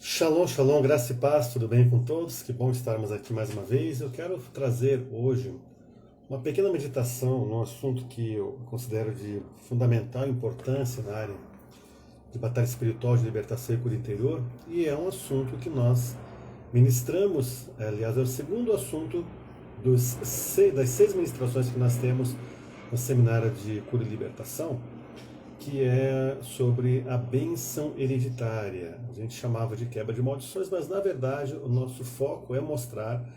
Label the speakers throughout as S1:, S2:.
S1: Shalom, shalom, graça e paz, tudo bem com todos? Que bom estarmos aqui mais uma vez. Eu quero trazer hoje uma pequena meditação num assunto que eu considero de fundamental importância na área de batalha espiritual, de libertação e cura interior, e é um assunto que nós ministramos, aliás, é o segundo assunto das 6 ministrações que nós temos no seminário de cura e libertação, que é sobre a bênção hereditária. A gente chamava de quebra de maldições, mas na verdade o nosso foco é mostrar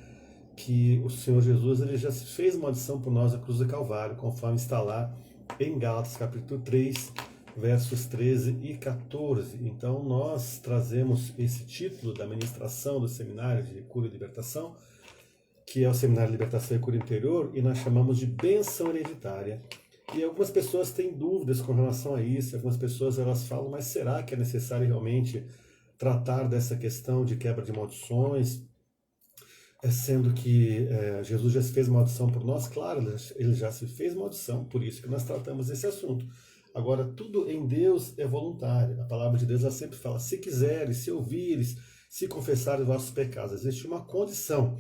S1: que o Senhor Jesus ele já se fez maldição por nós na cruz do Calvário, conforme está lá em Gálatas capítulo 3, versos 13 e 14. Então nós trazemos esse título da ministração do seminário de cura e libertação, que é o seminário de libertação e cura interior, e nós chamamos de bênção hereditária. E algumas pessoas têm dúvidas com relação a isso, algumas pessoas elas falam, mas será que é necessário realmente tratar dessa questão de quebra de maldições, sendo que Jesus já se fez maldição por nós? Claro, ele já se fez maldição, por isso que nós tratamos esse assunto. Agora, tudo em Deus é voluntário. A palavra de Deus ela sempre fala, se quiseres, se ouvires, se confessares os vossos pecados. Existe uma condição.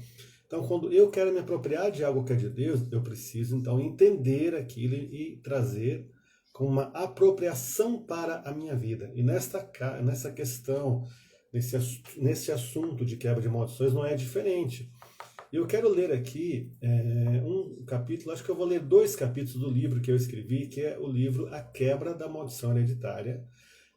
S1: Então, quando eu quero me apropriar de algo que é de Deus, eu preciso, então, entender aquilo e trazer como uma apropriação para a minha vida. E nessa questão, nesse assunto de quebra de maldições, não é diferente. Eu quero ler aqui um capítulo, acho que eu vou ler 2 capítulos do livro que eu escrevi, que é o livro A Quebra da Maldição Hereditária.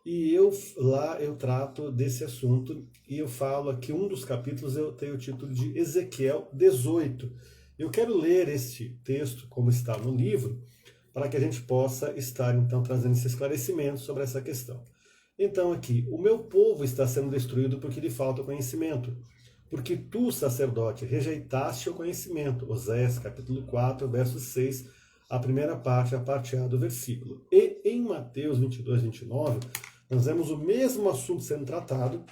S1: E lá eu trato desse assunto e eu falo aqui, um dos capítulos eu tenho o título de Ezequiel 18. Eu quero ler este texto como está no livro, para que a gente possa estar então trazendo esse esclarecimento sobre essa questão. Então aqui, o meu povo está sendo destruído porque lhe falta conhecimento, porque tu, sacerdote, rejeitaste o conhecimento. Oséias capítulo 4, verso 6, a primeira parte, a parte A do versículo. E em Mateus 22, 29, nós vemos o mesmo assunto sendo tratado,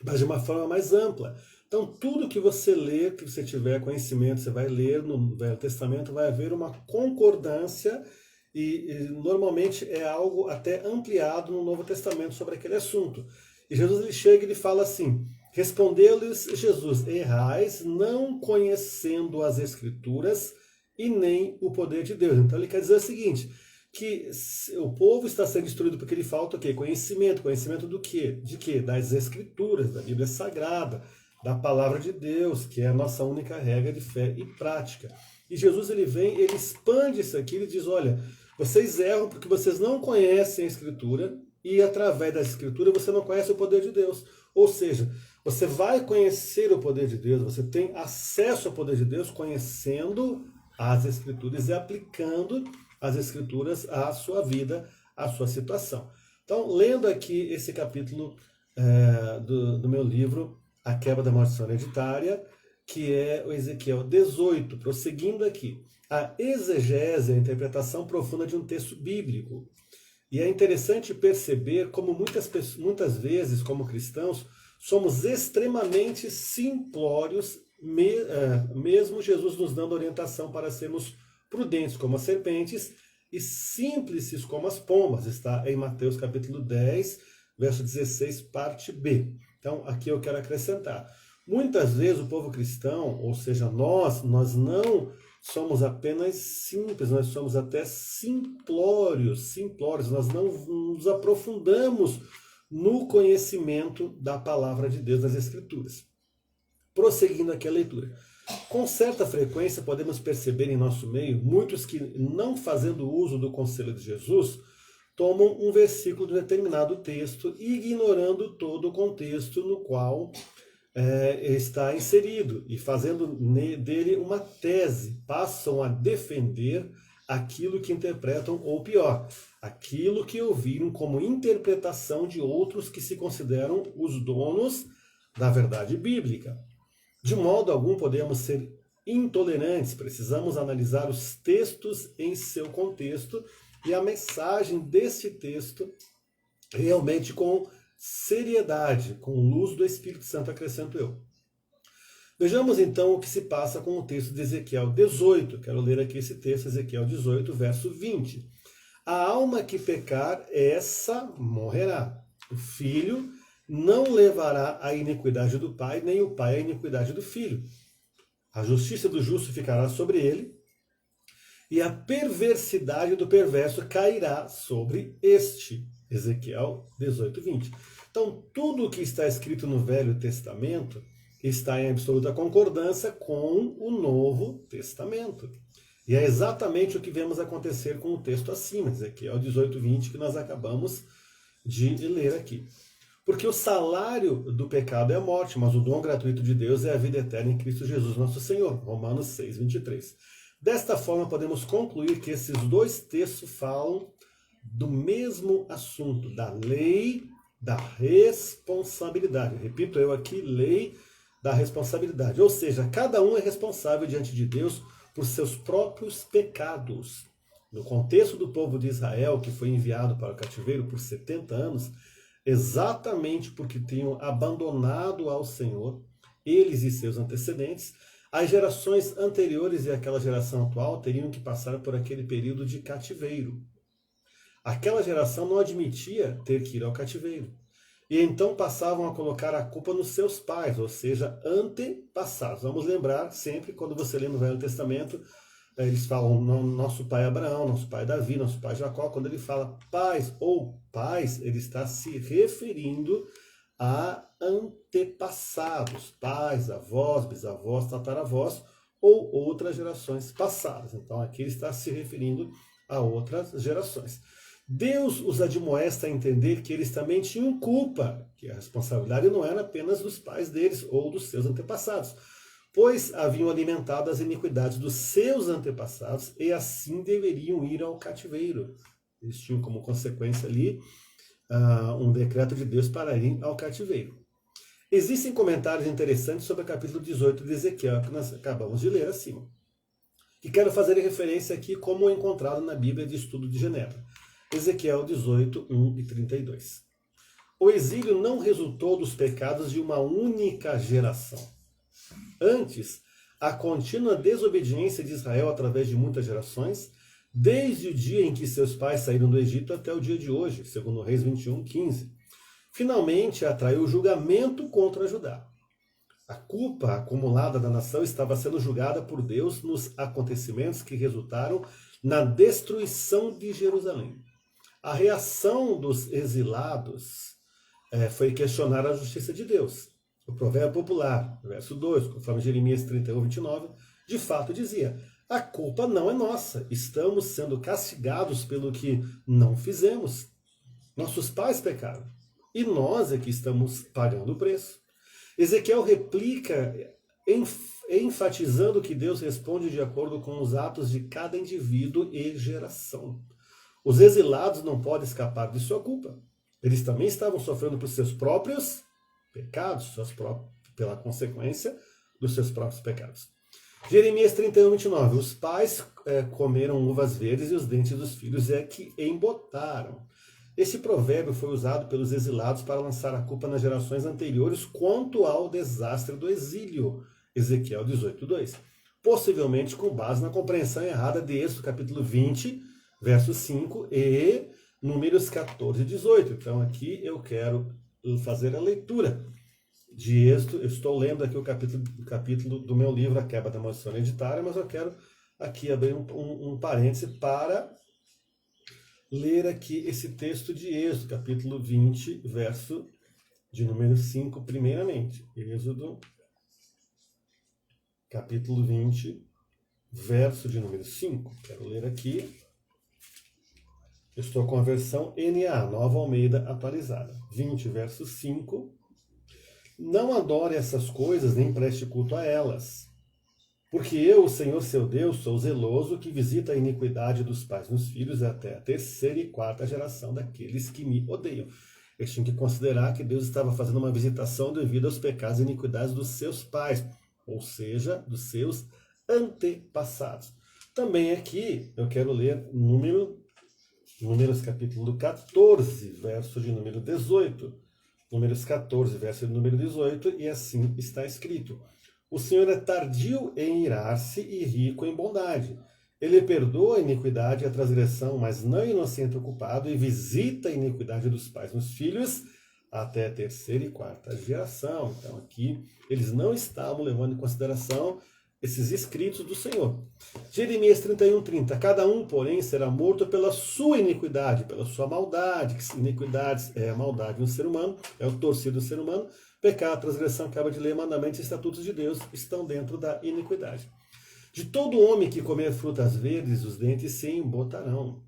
S1: mas de uma forma mais ampla. Então, tudo que você lê, que você tiver conhecimento, você vai ler no Velho Testamento, vai haver uma concordância e normalmente é algo até ampliado no Novo Testamento sobre aquele assunto. E Jesus ele chega e ele fala assim, respondeu-lhes Jesus, errais não conhecendo as Escrituras e nem o poder de Deus. Então ele quer dizer o seguinte, que o povo está sendo destruído porque lhe falta o quê? Conhecimento. Conhecimento do quê? De quê? Das Escrituras, da Bíblia Sagrada, da Palavra de Deus, que é a nossa única regra de fé e prática. E Jesus ele vem, ele expande isso aqui, ele diz, olha, vocês erram porque vocês não conhecem a Escritura e através da Escritura você não conhece o poder de Deus. Ou seja, você vai conhecer o poder de Deus, você tem acesso ao poder de Deus conhecendo as Escrituras e aplicando as Escrituras à sua vida, à sua situação. Então, lendo aqui esse capítulo do meu livro, A Quebra da Maldição Hereditária, que é o Ezequiel 18, prosseguindo aqui. A exegese é a interpretação profunda de um texto bíblico. E é interessante perceber como muitas vezes, como cristãos, somos extremamente simplórios, mesmo Jesus nos dando orientação para sermos prudentes como as serpentes e simples como as pombas. Está em Mateus capítulo 10, verso 16, parte B. Então, aqui eu quero acrescentar. Muitas vezes o povo cristão, ou seja, nós não somos apenas simples, nós somos até simplórios, nós não nos aprofundamos no conhecimento da palavra de Deus, das Escrituras. Prosseguindo aqui a leitura. Com certa frequência podemos perceber em nosso meio muitos que, não fazendo uso do conselho de Jesus, tomam um versículo de um determinado texto, ignorando todo o contexto no qual está inserido e fazendo dele uma tese, passam a defender aquilo que interpretam, ou pior, aquilo que ouviram como interpretação de outros que se consideram os donos da verdade bíblica. De modo algum podemos ser intolerantes, precisamos analisar os textos em seu contexto e a mensagem deste texto realmente com seriedade, com luz do Espírito Santo, acrescento eu. Vejamos então o que se passa com o texto de Ezequiel 18. Quero ler aqui esse texto, Ezequiel 18, verso 20. A alma que pecar, essa morrerá. O filho não levará a iniquidade do pai, nem o pai a iniquidade do filho. A justiça do justo ficará sobre ele, e a perversidade do perverso cairá sobre este. Ezequiel 18, 20. Então, tudo o que está escrito no Velho Testamento está em absoluta concordância com o Novo Testamento. E é exatamente o que vemos acontecer com o texto acima, Ezequiel 18, 20, que nós acabamos de ler aqui. Porque o salário do pecado é a morte, mas o dom gratuito de Deus é a vida eterna em Cristo Jesus, nosso Senhor. Romanos 6, 23. Desta forma, podemos concluir que esses dois textos falam do mesmo assunto, da lei da responsabilidade. Repito eu aqui, lei da responsabilidade. Ou seja, cada um é responsável diante de Deus por seus próprios pecados. No contexto do povo de Israel, que foi enviado para o cativeiro por 70 anos, exatamente porque tinham abandonado ao Senhor, eles e seus antecedentes, as gerações anteriores e aquela geração atual teriam que passar por aquele período de cativeiro. Aquela geração não admitia ter que ir ao cativeiro. E então passavam a colocar a culpa nos seus pais, ou seja, antepassados. Vamos lembrar sempre, quando você lê no Velho Testamento, eles falam nosso pai Abraão, nosso pai Davi, nosso pai Jacó. Quando ele fala pais ou pais, ele está se referindo a antepassados, pais, avós, bisavós, tataravós ou outras gerações passadas. Então aqui ele está se referindo a outras gerações. Deus os admoesta a entender que eles também tinham culpa, que a responsabilidade não era apenas dos pais deles ou dos seus antepassados, pois haviam alimentado as iniquidades dos seus antepassados e assim deveriam ir ao cativeiro. Eles tinham como consequência ali um decreto de Deus para ir ao cativeiro. Existem comentários interessantes sobre o capítulo 18 de Ezequiel, que nós acabamos de ler acima, que quero fazer referência aqui como encontrado na Bíblia de Estudo de Genebra. Ezequiel 18, 1 e 32. O exílio não resultou dos pecados de uma única geração. Antes, a contínua desobediência de Israel através de muitas gerações, desde o dia em que seus pais saíram do Egito até o dia de hoje, segundo Reis 21, 15, finalmente atraiu o julgamento contra Judá. A culpa acumulada da nação estava sendo julgada por Deus nos acontecimentos que resultaram na destruição de Jerusalém. A reação dos exilados foi questionar a justiça de Deus. O provérbio popular, verso 2, conforme Jeremias 31, 29, de fato dizia: a culpa não é nossa, estamos sendo castigados pelo que não fizemos. Nossos pais pecaram, e nós é que estamos pagando o preço. Ezequiel replica, enfatizando que Deus responde de acordo com os atos de cada indivíduo e geração. Os exilados não podem escapar de sua culpa. Eles também estavam sofrendo por seus próprios pecados, pela consequência dos seus próprios pecados. Jeremias 31, 29. Os pais comeram uvas verdes e os dentes dos filhos é que embotaram. Esse provérbio foi usado pelos exilados para lançar a culpa nas gerações anteriores quanto ao desastre do exílio. Ezequiel 18, 2. Possivelmente com base na compreensão errada de Êxodo capítulo 20, verso 5 e Números 14 e 18. Então aqui eu quero fazer a leitura de Êxodo. Eu estou lendo aqui o capítulo do meu livro, A Quebra da Maldição Hereditária, mas eu quero aqui abrir um parêntese para ler aqui esse texto de Êxodo, capítulo 20, verso de número 5, primeiramente. Êxodo, capítulo 20, verso de número 5. Quero ler aqui. Estou com a versão NA, Nova Almeida Atualizada. 20, verso 5. Não adore essas coisas, nem preste culto a elas. Porque eu, o Senhor seu Deus, sou zeloso que visita a iniquidade dos pais nos filhos até a terceira e quarta geração daqueles que me odeiam. Eles tinham que considerar que Deus estava fazendo uma visitação devido aos pecados e iniquidades dos seus pais, ou seja, dos seus antepassados. Também aqui eu quero ler Números capítulo 14, verso de número 18. Números 14, verso de número 18, e assim está escrito: o Senhor é tardio em irar-se e rico em bondade. Ele perdoa a iniquidade e a transgressão, mas não inocente o culpado, e visita a iniquidade dos pais nos filhos até a terceira e quarta geração. Então aqui eles não estavam levando em consideração esses escritos do Senhor. Jeremias 31:30. Cada um, porém, será morto pela sua iniquidade, pela sua maldade. Iniquidade é a maldade no ser humano, é o torcido do ser humano. Pecado, transgressão, quebra de lei, mandamentos e estatutos de Deus estão dentro da iniquidade. De todo homem que comer frutas verdes, os dentes se embotarão.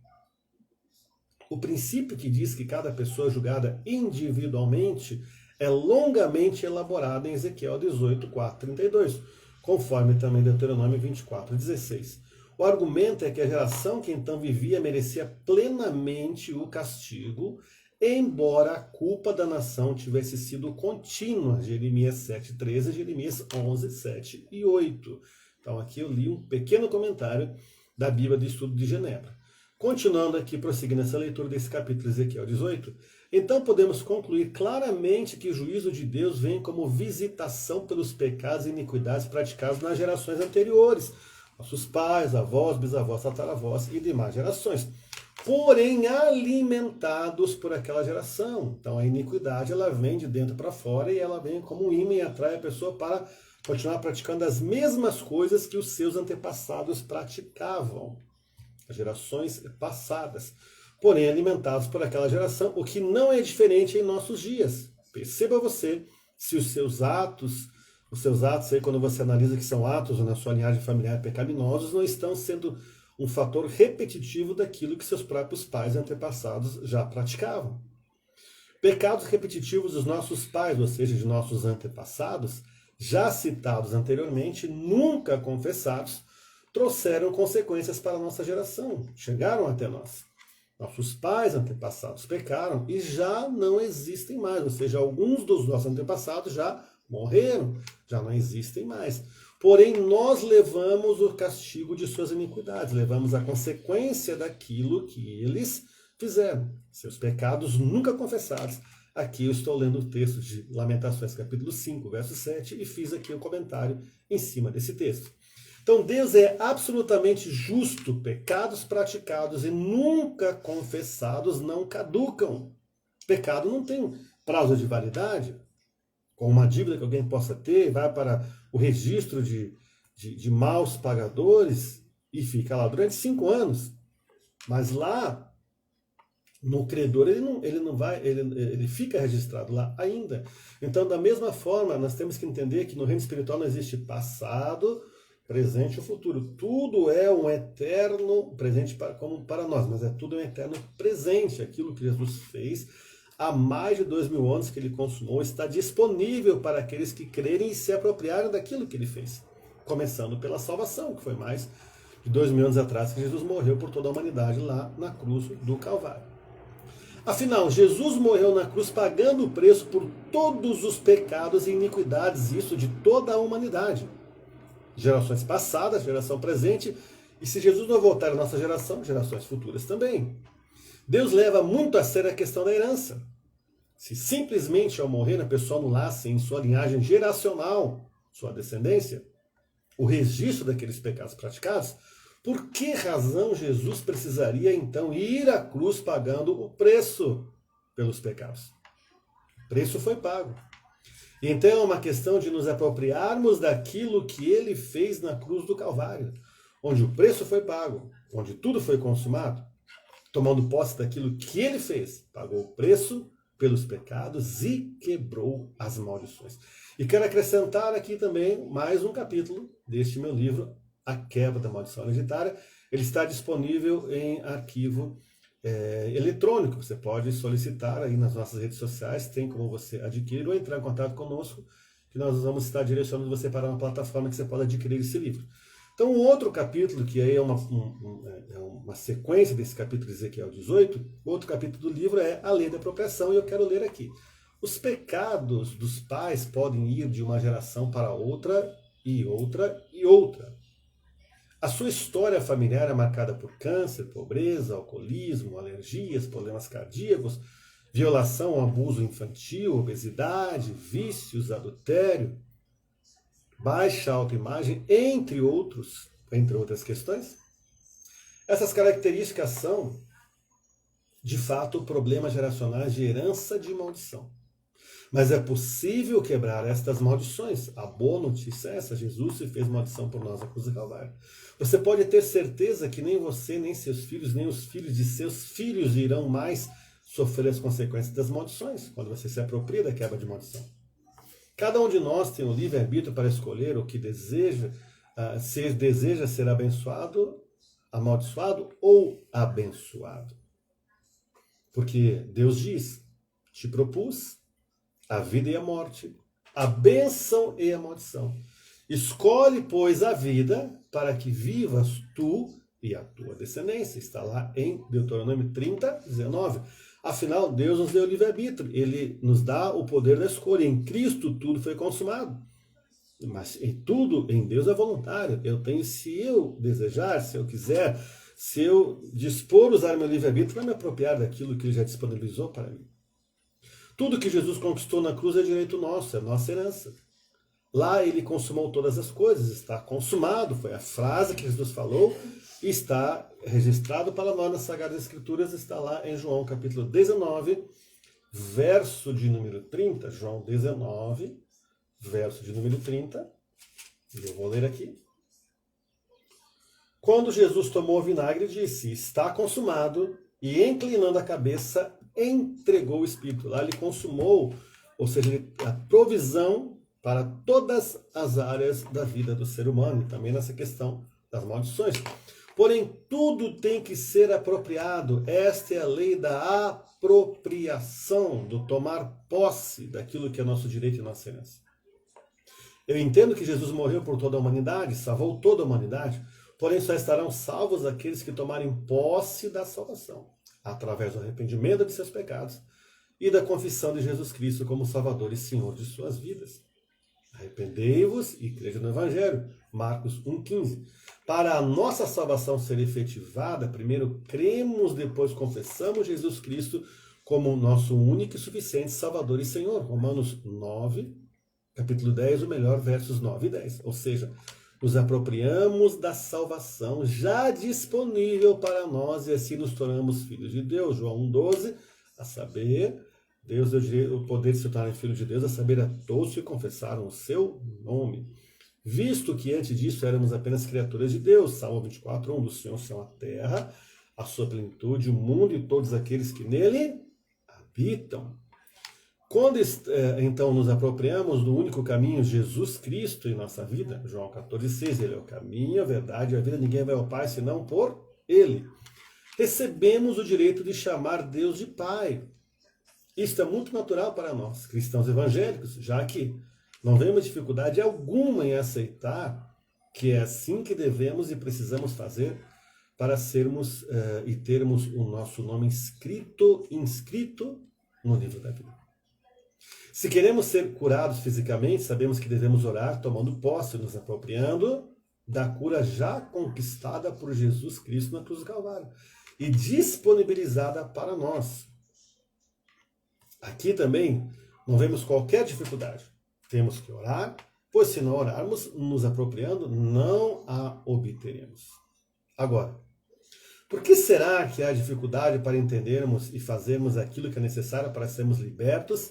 S1: O princípio que diz que cada pessoa é julgada individualmente é longamente elaborado em Ezequiel 18:4-32, conforme também Deuteronômio 24:16. O argumento é que a geração que então vivia merecia plenamente o castigo, embora a culpa da nação tivesse sido contínua. Jeremias 7:13, Jeremias 11:7 e 8. Então aqui eu li um pequeno comentário da Bíblia do Estudo de Genebra. Continuando aqui, prosseguindo essa leitura desse capítulo Ezequiel 18, então podemos concluir claramente que o juízo de Deus vem como visitação pelos pecados e iniquidades praticados nas gerações anteriores, nossos pais, avós, bisavós, tataravós e demais gerações, porém alimentados por aquela geração. Então a iniquidade ela vem de dentro para fora e ela vem como um imã e atrai a pessoa para continuar praticando as mesmas coisas que os seus antepassados praticavam, as gerações passadas, porém alimentados por aquela geração, o que não é diferente em nossos dias. Perceba você se os seus atos aí, quando você analisa que são atos na sua linhagem familiar pecaminosos, não estão sendo um fator repetitivo daquilo que seus próprios pais e antepassados já praticavam. Pecados repetitivos dos nossos pais, ou seja, de nossos antepassados, já citados anteriormente, nunca confessados, trouxeram consequências para a nossa geração, chegaram até nós. Nossos pais antepassados pecaram e já não existem mais, ou seja, alguns dos nossos antepassados já morreram, já não existem mais. Porém, nós levamos o castigo de suas iniquidades, levamos a consequência daquilo que eles fizeram, seus pecados nunca confessados. Aqui eu estou lendo o texto de Lamentações, capítulo 5, verso 7, e fiz aqui um comentário em cima desse texto. Então Deus é absolutamente justo, pecados praticados e nunca confessados não caducam. Pecado não tem prazo de validade, com uma dívida que alguém possa ter, vai para o registro de maus pagadores e fica lá durante 5 anos. Mas lá, no credor, ele fica registrado lá ainda. Então, da mesma forma, nós temos que entender que no reino espiritual não existe passado, presente ou futuro. Tudo é um eterno presente como para nós, mas tudo é um eterno presente. Aquilo que Jesus fez há mais de 2000 anos que ele consumou está disponível para aqueles que crerem e se apropriarem daquilo que ele fez. Começando pela salvação, que foi mais de 2000 anos atrás que Jesus morreu por toda a humanidade lá na cruz do Calvário. Afinal, Jesus morreu na cruz pagando o preço por todos os pecados e iniquidades, isso de toda a humanidade. Gerações passadas, geração presente, e se Jesus não voltar à nossa geração, gerações futuras também. Deus leva muito a sério a questão da herança. Se simplesmente ao morrer a pessoa anulasse em sua linhagem geracional, sua descendência, o registro daqueles pecados praticados, por que razão Jesus precisaria então ir à cruz pagando o preço pelos pecados? O preço foi pago. Então é uma questão de nos apropriarmos daquilo que ele fez na cruz do Calvário, onde o preço foi pago, onde tudo foi consumado, tomando posse daquilo que ele fez, pagou o preço pelos pecados e quebrou as maldições. E quero acrescentar aqui também mais um capítulo deste meu livro, A Quebra da Maldição Hereditária. Ele está disponível em arquivo eletrônico. Você pode solicitar aí nas nossas redes sociais, tem como você adquirir ou entrar em contato conosco, que nós vamos estar direcionando você para uma plataforma que você pode adquirir esse livro. Então, um outro capítulo, que aí é uma sequência desse capítulo de Ezequiel 18, outro capítulo do livro é a lei da apropriação, e eu quero ler aqui. Os pecados dos pais podem ir de uma geração para outra, e outra, e outra. A sua história familiar é marcada por câncer, pobreza, alcoolismo, alergias, problemas cardíacos, violação, abuso infantil, obesidade, vícios, adultério, baixa autoimagem, entre outras questões. Essas características são, de fato, problemas geracionais de herança de maldição. Mas é possível quebrar estas maldições. A boa notícia é essa: Jesus se fez maldição por nós na cruz do Calvário. Você pode ter certeza que nem você, nem seus filhos, nem os filhos de seus filhos irão mais sofrer as consequências das maldições, quando você se apropria da quebra de maldição. Cada um de nós tem o livre-arbítrio para escolher o que deseja, se deseja ser abençoado, amaldiçoado ou abençoado. Porque Deus diz: te propus a vida e a morte, a bênção e a maldição. Escolhe, pois, a vida para que vivas tu e a tua descendência. Está lá em Deuteronômio 30, 19. Afinal, Deus nos deu o livre-arbítrio. Ele nos dá o poder da escolha. Em Cristo tudo foi consumado. Mas em tudo em Deus é voluntário. Eu tenho, se eu desejar, se eu quiser, se eu dispor usar meu livre-arbítrio para me apropriar daquilo que Ele já disponibilizou para mim. Tudo que Jesus conquistou na cruz é direito nosso, é nossa herança. Lá Ele consumou todas as coisas, está consumado, foi a frase que Jesus falou, e está registrado para nós nas Sagradas Escrituras, está lá em João capítulo 19, verso de número 30, João 19, verso de número 30, e eu vou ler aqui. Quando Jesus tomou o vinagre, disse: está consumado, e inclinando a cabeça, entregou o Espírito. Lá Ele consumou, ou seja, a provisão para todas as áreas da vida do ser humano, e também nessa questão das maldições. Porém, tudo tem que ser apropriado. Esta é a lei da apropriação, do tomar posse daquilo que é nosso direito e nossa herança. Eu entendo que Jesus morreu por toda a humanidade, salvou toda a humanidade, porém só estarão salvos aqueles que tomarem posse da salvação, através do arrependimento de seus pecados e da confissão de Jesus Cristo como Salvador e Senhor de suas vidas. Arrependei-vos e crede no Evangelho. Marcos 1,15. Para a nossa salvação ser efetivada, primeiro cremos, depois confessamos Jesus Cristo como nosso único e suficiente Salvador e Senhor. Romanos 9, capítulo 10, o melhor, versos 9 e 10. Ou seja, nos apropriamos da salvação já disponível para nós e assim nos tornamos filhos de Deus. João 1,12, a saber, Deus deu o poder de se tornar filho de Deus, a saber, a todos que confessaram o seu nome. Visto que antes disso éramos apenas criaturas de Deus. Salmo 24, 1, do Senhor são a terra, a sua plenitude, o mundo e todos aqueles que nele habitam. Quando então nos apropriamos do único caminho, Jesus Cristo, em nossa vida, João 14,6, Ele é o caminho, a verdade e a vida, ninguém vai ao Pai senão por Ele. Recebemos o direito de chamar Deus de Pai. Isto é muito natural para nós, cristãos evangélicos, já que não vemos dificuldade alguma em aceitar que é assim que devemos e precisamos fazer para sermos e termos o nosso nome inscrito no livro da vida. Se queremos ser curados fisicamente, sabemos que devemos orar tomando posse, nos apropriando da cura já conquistada por Jesus Cristo na cruz do Calvário e disponibilizada para nós. Aqui também não vemos qualquer dificuldade. Temos que orar, pois se não orarmos, nos apropriando, não a obteremos. Agora, por que será que há dificuldade para entendermos e fazermos aquilo que é necessário para sermos libertos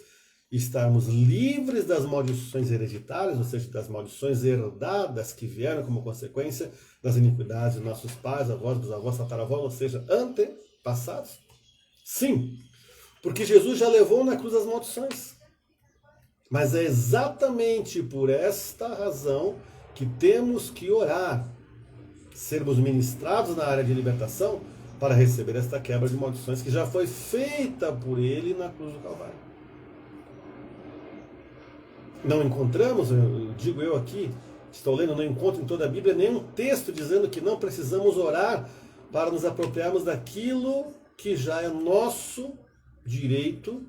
S1: e estarmos livres das maldições hereditárias, ou seja, das maldições herdadas que vieram como consequência das iniquidades de nossos pais, avós, bisavós, tataravós, ou seja, antepassados? Sim, porque Jesus já levou na cruz as maldições. Mas é exatamente por esta razão que temos que orar, sermos ministrados na área de libertação para receber esta quebra de maldições que já foi feita por Ele na cruz do Calvário. Não encontramos, digo eu aqui, estou lendo, não encontro em toda a Bíblia nenhum texto dizendo que não precisamos orar para nos apropriarmos daquilo que já é nosso direito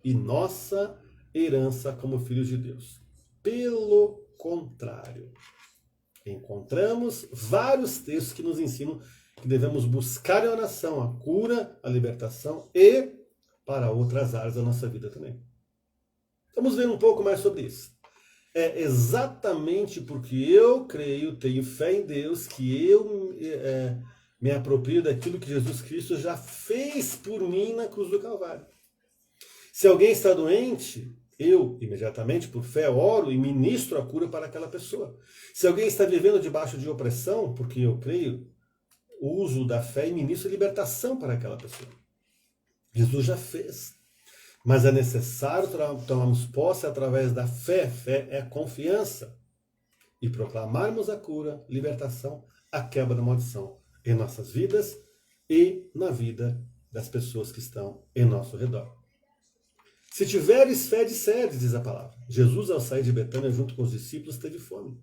S1: e nossa herança como filhos de Deus. Pelo contrário, encontramos vários textos que nos ensinam que devemos buscar em oração a cura, a libertação e para outras áreas da nossa vida também. Vamos ver um pouco mais sobre isso. É exatamente porque eu creio, tenho fé em Deus, que eu me aproprio daquilo que Jesus Cristo já fez por mim na cruz do Calvário. Se alguém está doente, eu, imediatamente, por fé, oro e ministro a cura para aquela pessoa. Se alguém está vivendo debaixo de opressão, porque eu creio, uso da fé e ministro libertação para aquela pessoa. Jesus já fez. Mas é necessário tomarmos posse através da fé. Fé é confiança. E proclamarmos a cura, libertação, a quebra da maldição em nossas vidas e na vida das pessoas que estão em nosso redor. Se tiveres fé, discerdes, diz a palavra. Jesus, ao sair de Betânia junto com os discípulos, teve fome.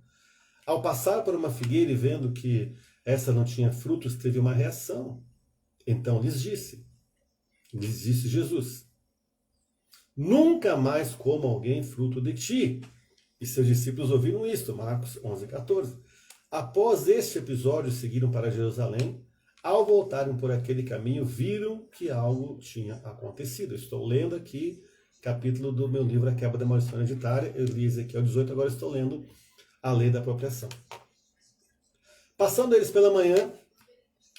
S1: Ao passar por uma figueira e vendo que essa não tinha frutos, teve uma reação. Então lhes disse Jesus, nunca mais coma alguém fruto de ti. E seus discípulos ouviram isto, Marcos 11:14. Após este episódio, seguiram para Jerusalém. Ao voltarem por aquele caminho, viram que algo tinha acontecido. Estou lendo aqui capítulo do meu livro A Quebra da Maldição Hereditária. Eu li Ezequiel 18, agora estou lendo a Lei da Apropriação. Passando eles pela manhã,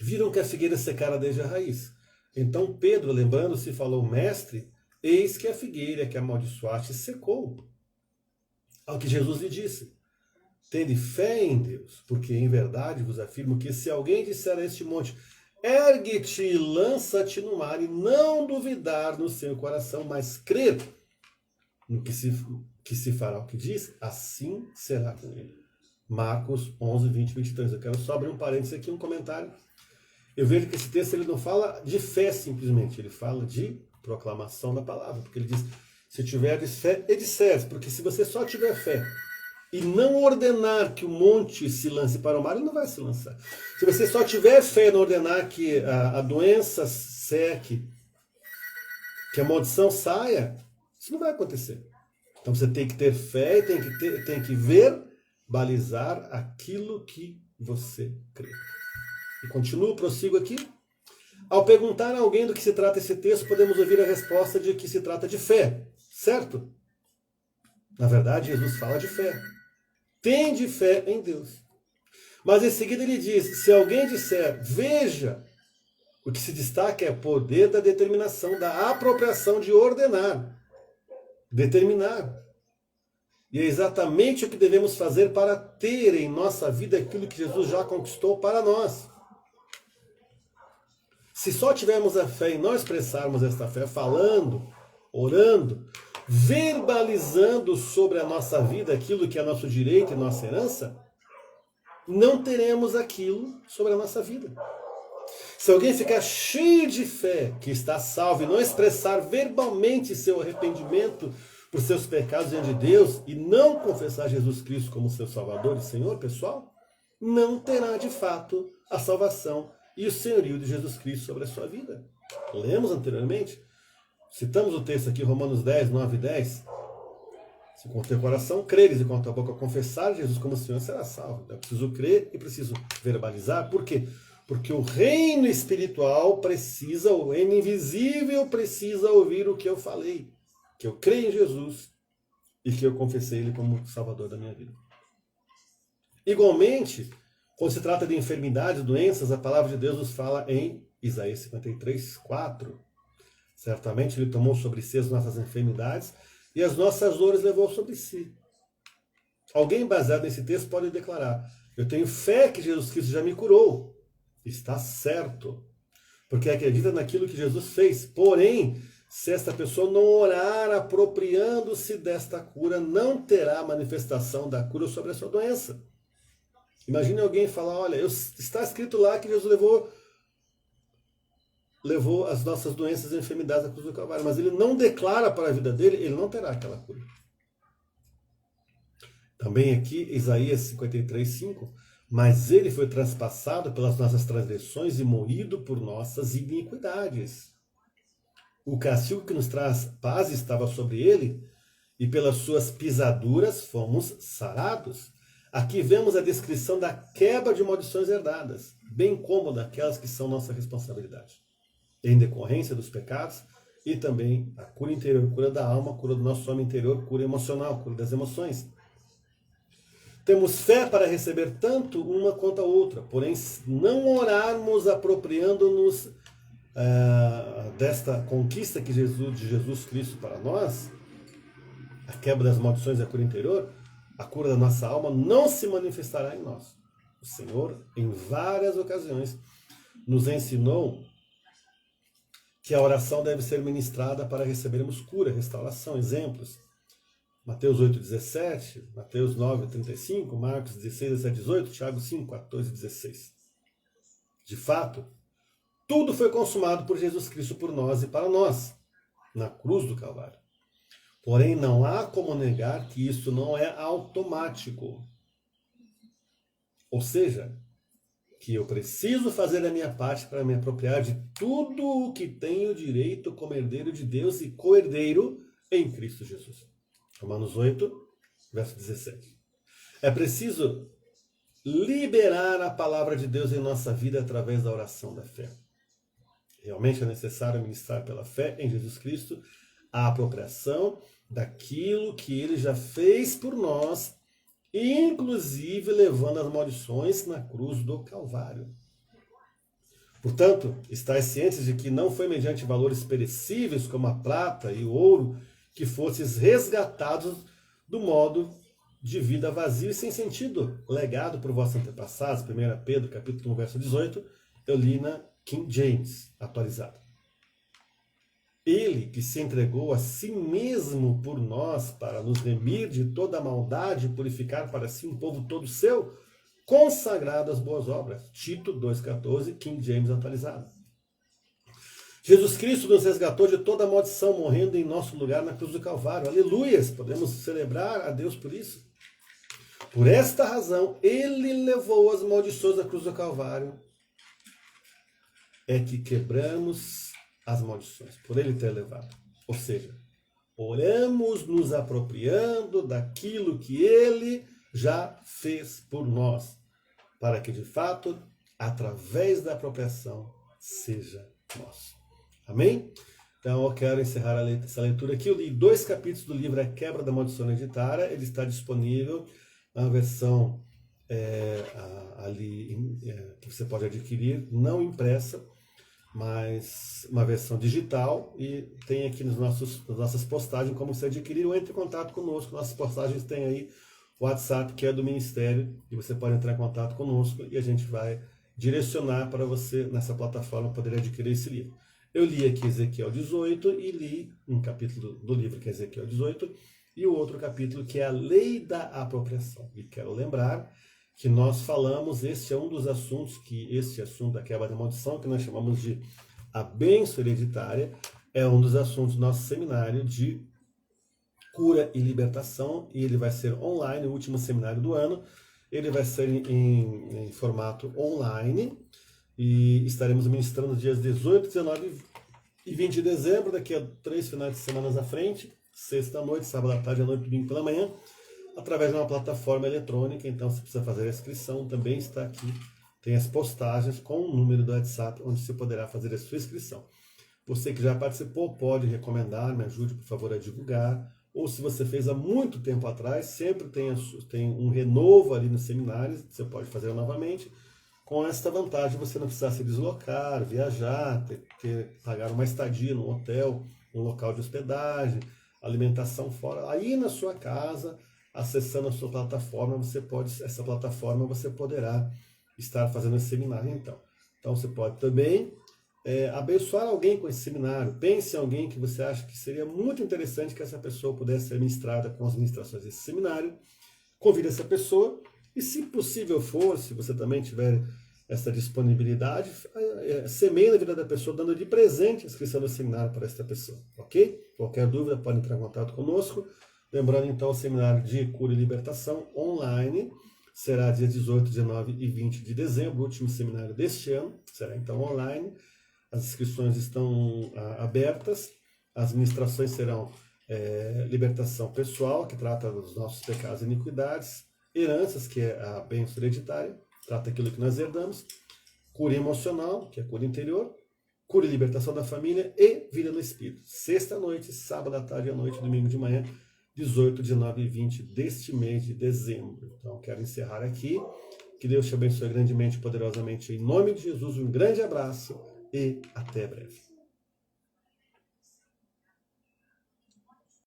S1: viram que a figueira secara desde a raiz. Então Pedro, lembrando-se, falou, mestre, eis que a figueira que amaldiçoaste secou. Ao que Jesus lhe disse, tende fé em Deus, porque em verdade vos afirmo que se alguém disser a este monte, ergue-te e lança-te no mar, e não duvidar no seu coração, mas crer no que se fará o que diz, assim será com ele. Marcos 11, 20 e 23. Eu quero só abrir um parênteses aqui, um comentário. Eu vejo que esse texto ele não fala de fé simplesmente, ele fala de proclamação da palavra, porque ele diz, se tiveres fé, e disseres, porque se você só tiver fé e não ordenar que o monte se lance para o mar, ele não vai se lançar. Se você só tiver fé e não ordenar que a doença seque, que a maldição saia, isso não vai acontecer. Então você tem que ter fé e tem que verbalizar aquilo que você crê. E continuo, prossigo aqui. Ao perguntar a alguém do que se trata esse texto, podemos ouvir a resposta de que se trata de fé, certo? Na verdade, Jesus fala de fé. Tende fé em Deus. Mas em seguida ele diz, se alguém disser, veja, o que se destaca é o poder da determinação, da apropriação de ordenar, determinar. E é exatamente o que devemos fazer para ter em nossa vida aquilo que Jesus já conquistou para nós. Se só tivermos a fé e não expressarmos esta fé falando, orando, verbalizando sobre a nossa vida aquilo que é nosso direito e nossa herança, não teremos aquilo sobre a nossa vida. Se alguém ficar cheio de fé, que está salvo, e não expressar verbalmente seu arrependimento por seus pecados diante de Deus, e não confessar Jesus Cristo como seu Salvador e Senhor, pessoal, não terá de fato a salvação e o senhorio de Jesus Cristo sobre a sua vida. Lemos anteriormente, citamos o texto aqui, Romanos 10, 9 e 10. Se com o teu coração creres e com a tua boca confessar Jesus como Senhor, será salvo. Eu preciso crer e preciso verbalizar. Por quê? Porque o reino espiritual precisa, o reino invisível precisa ouvir o que eu falei. Que eu creio em Jesus e que eu confessei Ele como Salvador da minha vida. Igualmente, quando se trata de enfermidades, doenças, a palavra de Deus nos fala em Isaías 53, 4. Certamente Ele tomou sobre si as nossas enfermidades e as nossas dores levou sobre si. Alguém baseado nesse texto pode declarar, eu tenho fé que Jesus Cristo já me curou. Está certo, porque acredita naquilo que Jesus fez. Porém, se esta pessoa não orar apropriando-se desta cura, não terá manifestação da cura sobre a sua doença. Imagine alguém falar, olha, está escrito lá que Jesus levou as nossas doenças e enfermidades à cruz do Calvário, mas ele não declara para a vida dele, ele não terá aquela cura. Também aqui, Isaías 53, 5, mas ele foi transpassado pelas nossas transgressões e moído por nossas iniquidades. O castigo que nos traz paz estava sobre ele, e pelas suas pisaduras fomos sarados. Aqui vemos a descrição da quebra de maldições herdadas, bem como daquelas que são nossa responsabilidade, em decorrência dos pecados, e também a cura interior, cura da alma, cura do nosso homem interior, cura emocional, cura das emoções. Temos fé para receber tanto uma quanto a outra, porém, se não orarmos apropriando-nos desta conquista de Jesus Cristo para nós, a quebra das maldições e a cura interior, a cura da nossa alma não se manifestará em nós. O Senhor, em várias ocasiões, nos ensinou que a oração deve ser ministrada para recebermos cura, restauração. Exemplos: Mateus 8,17, Mateus 9,35, Marcos 16, 17, 18, Tiago 5, 14, 16. De fato, tudo foi consumado por Jesus Cristo por nós e para nós, na cruz do Calvário. Porém, não há como negar que isso não é automático. Ou seja, que eu preciso fazer a minha parte para me apropriar de tudo o que tenho direito como herdeiro de Deus e co-herdeiro em Cristo Jesus. Romanos 8, verso 17. É preciso liberar a palavra de Deus em nossa vida através da oração da fé. Realmente é necessário ministrar pela fé em Jesus Cristo a apropriação daquilo que Ele já fez por nós, inclusive levando as maldições na cruz do Calvário. Portanto, estais cientes de que não foi mediante valores perecíveis como a prata e o ouro que fostes resgatados do modo de vida vazio e sem sentido, legado por vossos antepassados. 1 Pedro, capítulo 1, verso 18, eu li na King James, atualizado. Ele que se entregou a si mesmo por nós para nos remir de toda a maldade e purificar para si um povo todo seu, consagrado às boas obras. Tito 2,14, King James atualizado. Jesus Cristo nos resgatou de toda a maldição, morrendo em nosso lugar na cruz do Calvário. Aleluias! Podemos celebrar a Deus por isso. Por esta razão, Ele levou as maldições da cruz do Calvário. É que quebramos as maldições, por Ele ter levado. Ou seja, oramos nos apropriando daquilo que Ele já fez por nós, para que de fato, através da apropriação, seja nosso. Amém? Então eu quero encerrar essa leitura aqui. Eu li 2 capítulos do livro A Quebra da Maldição Hereditária. Ele está disponível na versão que você pode adquirir, não impressa, mas uma versão digital, e tem aqui nas nossas postagens como você adquirir, ou entre em contato conosco. Nossas postagens têm aí o WhatsApp, que é do Ministério, e você pode entrar em contato conosco e a gente vai direcionar para você, nessa plataforma, poder adquirir esse livro. Eu li aqui Ezequiel 18 e li um capítulo do livro que é Ezequiel 18 e o outro capítulo que é a Lei da Apropriação. E quero lembrar que nós falamos, este é um dos assuntos, este assunto da quebra da maldição, que nós chamamos de a bênção hereditária, é um dos assuntos do nosso seminário de cura e libertação, e ele vai ser online, o último seminário do ano. Ele vai ser em formato online, e estaremos ministrando dias 18, 19 e 20 de dezembro, daqui a 3 finais de semana à frente, sexta à noite, sábado à tarde, à noite, domingo pela manhã, através de uma plataforma eletrônica. Então, se precisa fazer a inscrição, também está aqui. Tem as postagens com o número do WhatsApp, onde você poderá fazer a sua inscrição. Você que já participou, pode recomendar, me ajude, por favor, a divulgar. Ou se você fez há muito tempo atrás, sempre tem um renovo ali nos seminários, você pode fazer novamente. Com esta vantagem, você não precisa se deslocar, viajar, pagar uma estadia no hotel, um local de hospedagem, alimentação fora. Aí na sua casa, acessando a sua plataforma, essa plataforma você poderá estar fazendo esse seminário então. Então você pode também abençoar alguém com esse seminário. Pense em alguém que você acha que seria muito interessante que essa pessoa pudesse ser ministrada com as ministrações desse seminário. Convide essa pessoa e, se possível for, se você também tiver essa disponibilidade, semeie na vida da pessoa, dando de presente a inscrição do seminário para essa pessoa, ok? Qualquer dúvida pode entrar em contato conosco. Lembrando então, o seminário de cura e libertação online será dias 18, 19 e 20 de dezembro, o último seminário deste ano, será então online. As inscrições estão abertas, as ministrações serão libertação pessoal, que trata dos nossos pecados e iniquidades, heranças, que é a bênção hereditária, trata aquilo que nós herdamos, cura emocional, que é a cura interior, cura e libertação da família e vida no Espírito. Sexta à noite, sábado à tarde à noite, domingo de manhã, 18, 19 e 20 deste mês de dezembro. Então, quero encerrar aqui. Que Deus te abençoe grandemente e poderosamente. Em nome de Jesus, um grande abraço e até breve.